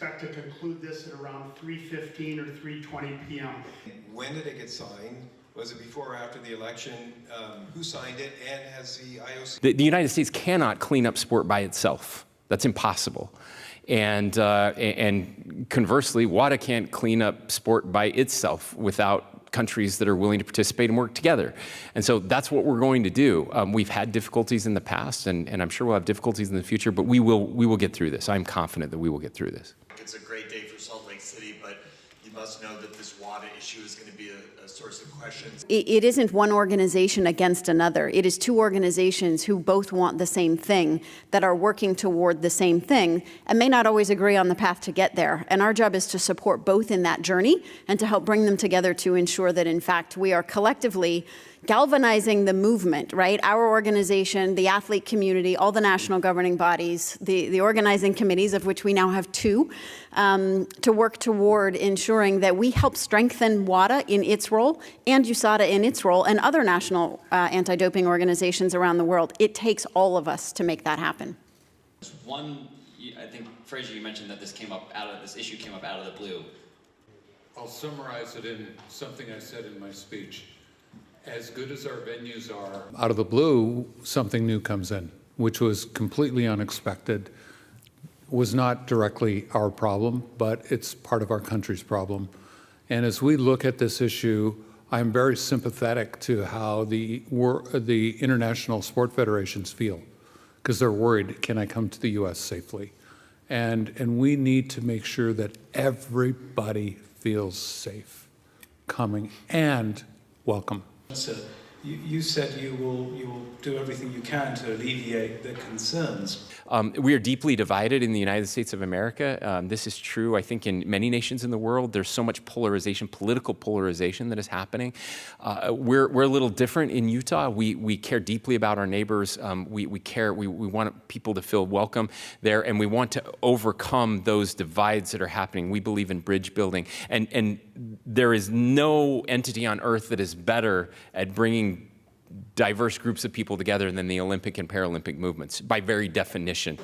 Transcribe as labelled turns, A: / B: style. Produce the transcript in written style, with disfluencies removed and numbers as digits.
A: expect to conclude this at around 3:15 or 3:20 p.m.
B: When did it get signed? Was it before or after the election? Who signed it? And has the IOC...
C: The United States cannot clean up sport by itself. That's impossible. And conversely, WADA can't clean up sport by itself without countries that are willing to participate and work together. And so that's what we're going to do. We've had difficulties in the past, and I'm sure we'll have difficulties in the future, but we will get through this. I'm confident that we will get through this.
D: It's a great day for Salt Lake City, but you must know that this WADA issue is going to be a source of questions.
E: It isn't one organization against another. It is two organizations who both want the same thing, that are working toward the same thing, and may not always agree on the path to get there. And our job is to support both in that journey and to help bring them together to ensure that, in fact, we are collectively galvanizing the movement, right? Our organization, the athlete community, all the national governing bodies, the organizing committees, of which we now have two, to work toward ensuring that we help strengthen WADA in its role and USADA in its role and other national anti-doping organizations around the world. It takes all of us to make that happen.
F: One, I think, Fraser, you mentioned that this issue came up out of the blue.
G: I'll summarize it in something I said in my speech. As good as our venues are, out of the blue, something new comes in, which was completely unexpected, was not directly our problem, but it's part of our country's problem. And as we look at this issue, I'm very sympathetic to how the international sport federations feel, because they're worried, can I come to the U.S. safely? And we need to make sure that everybody feels safe coming and welcome.
H: So you said you will do everything you can to alleviate the concerns.
C: We are deeply divided in the United States of America. This is true, I think, in many nations in the world. There's so much polarization, political polarization that is happening. We're a little different in Utah. We care deeply about our neighbors. We want people to feel welcome there, and we want to overcome those divides that are happening. We believe in bridge building, and there is no entity on earth that is better at bringing diverse groups of people together than the Olympic and Paralympic movements, by very definition.